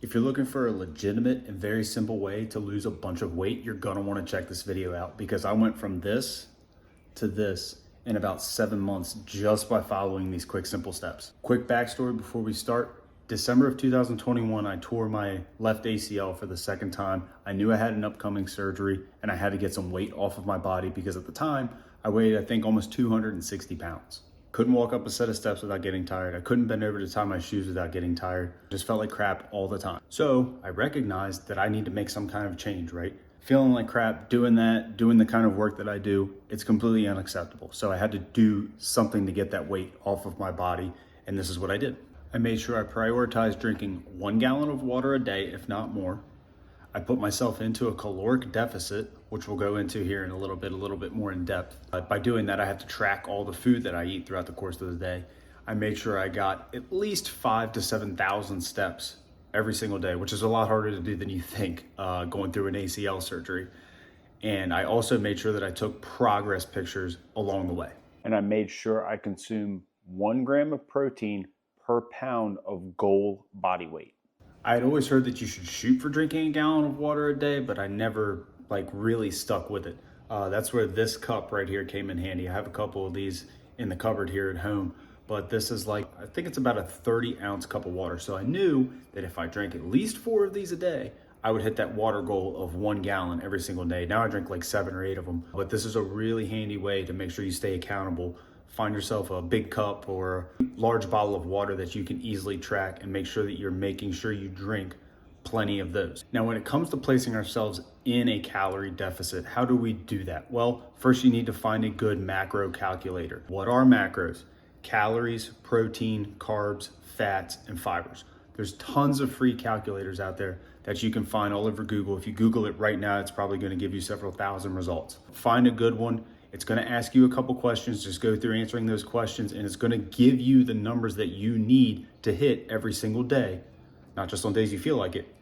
If you're looking for a legitimate and very simple way to lose a bunch of weight, you're gonna wanna check this video out because I went from this to this in about 7 months just by following these quick, simple steps. Quick backstory before we start. December of 2021, I tore my left ACL for the second time. I knew I had an upcoming surgery and I had to get some weight off of my body because at the time I weighed, I think, almost 260 pounds. Couldn't walk up a set of steps without getting tired. I couldn't bend over to tie my shoes without getting tired. Just felt like crap all the time. So I recognized that I need to make some kind of change, right? Feeling like crap, doing the kind of work that I do, it's completely unacceptable. So I had to do something to get that weight off of my body, and this is what I did. I made sure I prioritized drinking 1 gallon of water a day, if not more. I put myself into a caloric deficit, which we'll go into here in a little bit more in depth. By doing that, I have to track all the food that I eat throughout the course of the day. I made sure I got at least 5,000 to 7,000 steps every single day, which is a lot harder to do than you think going through an ACL surgery. And I also made sure that I took progress pictures along the way. And I made sure I consume 1 gram of protein per pound of goal body weight. I had always heard that you should shoot for drinking a gallon of water a day, but I never really stuck with it. That's where this cup right here came in handy. I have a couple of these in the cupboard here at home, but this is I think it's about a 30-ounce cup of water. So I knew that if I drank at least 4 of these a day, I would hit that water goal of 1 gallon every single day. Now I drink like 7 or 8 of them, but this is a really handy way to make sure you stay accountable. Find yourself a big cup or a large bottle of water that you can easily track and make sure that you're making sure you drink plenty of those. Now, when it comes to placing ourselves in a calorie deficit, how do we do that? Well, first you need to find a good macro calculator. What are macros? Calories, protein, carbs, fats, and fibers. There's tons of free calculators out there that you can find all over Google. If you Google it right now, it's probably going to give you several thousand results. Find a good one. It's going to ask you a couple questions. Just go through answering those questions, and it's going to give you the numbers that you need to hit every single day, not just on days you feel like it.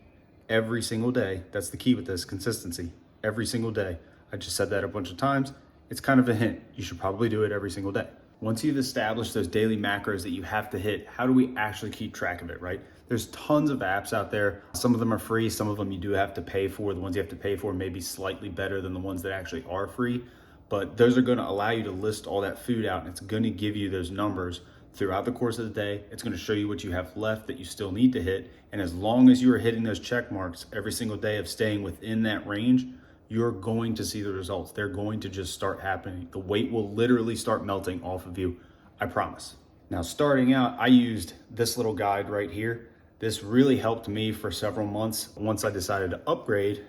Every single day. That's the key with this, consistency. Every single day. I just said that a bunch of times. It's kind of a hint. You should probably do it every single day. Once you've established those daily macros that you have to hit, how do we actually keep track of it, right? There's tons of apps out there. Some of them are free. Some of them you do have to pay for. The ones you have to pay for may be slightly better than the ones that actually are free. But those are going to allow you to list all that food out, and it's going to give you those numbers throughout the course of the day. It's going to show you what you have left that you still need to hit. And as long as you are hitting those check marks every single day of staying within that range, you're going to see the results. They're going to just start happening. The weight will literally start melting off of you. I promise. Now, starting out, I used this little guide right here. This really helped me for several months. Once I decided to upgrade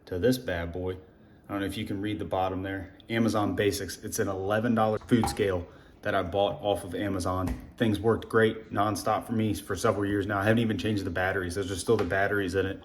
to this bad boy, I don't know if you can read the bottom there. Amazon Basics. It's an $11 food scale that I bought off of Amazon. Things worked great nonstop for me for several years now. I haven't even changed the batteries. Those are still the batteries in it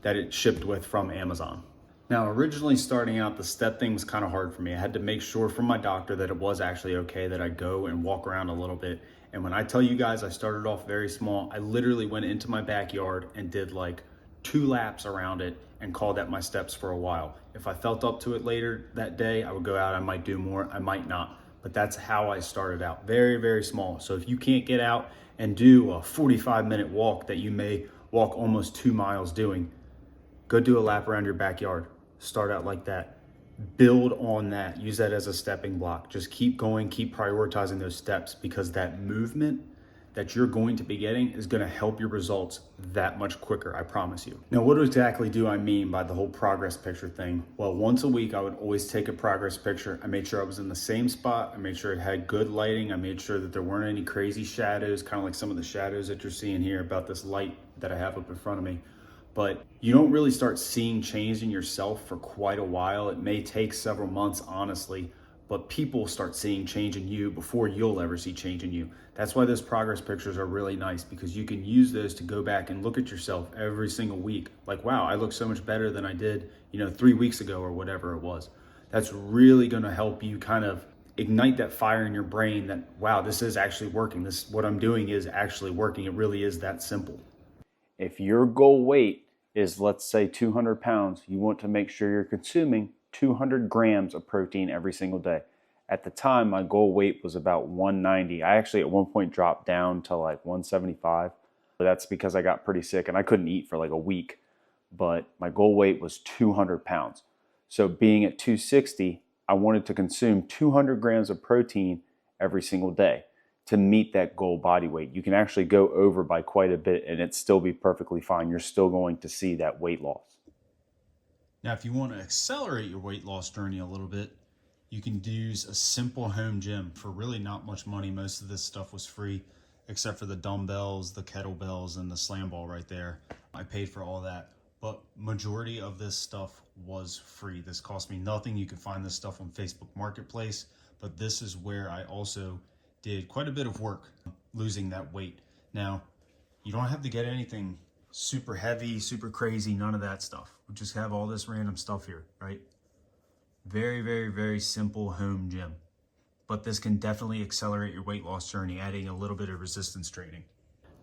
that it shipped with from Amazon. Now, originally starting out, the step thing was kind of hard for me. I had to make sure from my doctor that it was actually okay that I go and walk around a little bit. And when I tell you guys I started off very small, I literally went into my backyard and did like 2 laps around it and called that my steps for a while. If I felt up to it later that day, I would go out. I might do more, I might not. But that's how I started out, very, very small. So if you can't get out and do a 45-minute walk that you may walk almost 2 miles doing, go do a lap around your backyard. Start out like that. Build on that. Use that as a stepping block. Just keep going, keep prioritizing those steps, because that movement that you're going to be getting is going to help your results that much quicker, I promise you. Now, what exactly do I mean by the whole progress picture thing? Well, once a week, I would always take a progress picture. I made sure I was in the same spot. I made sure it had good lighting. I made sure that there weren't any crazy shadows, kind of like some of the shadows that you're seeing here about this light that I have up in front of me. But you don't really start seeing change in yourself for quite a while. It may take several months, honestly, but people start seeing change in you before you'll ever see change in you. That's why those progress pictures are really nice, because you can use those to go back and look at yourself every single week. Like, wow, I look so much better than I did, 3 weeks ago or whatever it was. That's really going to help you kind of ignite that fire in your brain that, wow, this is actually working. What I'm doing is actually working. It really is that simple. If your goal weight is, let's say, 200 pounds, you want to make sure you're consuming 200 grams of protein every single day. At the time, my goal weight was about 190. I actually at one point dropped down to like 175, That's because I got pretty sick and I couldn't eat for like a week, but my goal weight was 200 pounds. So being at 260, I wanted to consume 200 grams of protein every single day to meet that goal body weight. You can actually go over by quite a bit and it still be perfectly fine. You're still going to see that weight loss. Now, if you want to accelerate your weight loss journey a little bit, you can use a simple home gym for really not much money. Most of this stuff was free, except for the dumbbells, the kettlebells, and the slam ball right there. I paid for all that, but majority of this stuff was free. This cost me nothing. You can find this stuff on Facebook Marketplace, but this is where I also did quite a bit of work losing that weight. Now, you don't have to get anything super heavy, super crazy, none of that stuff. We just have all this random stuff here, right? Very, very, very simple home gym. But this can definitely accelerate your weight loss journey, adding a little bit of resistance training.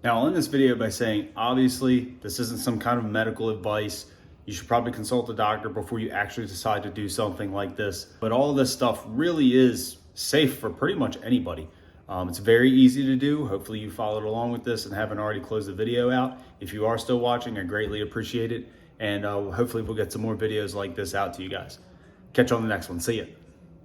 Now, I'll end this video by saying, obviously, this isn't some kind of medical advice. You should probably consult a doctor before you actually decide to do something like this. But all this stuff really is safe for pretty much anybody. It's very easy to do. Hopefully you followed along with this and haven't already closed the video out. If you are still watching, I greatly appreciate it. And hopefully we'll get some more videos like this out to you guys. Catch you on the next one. See ya.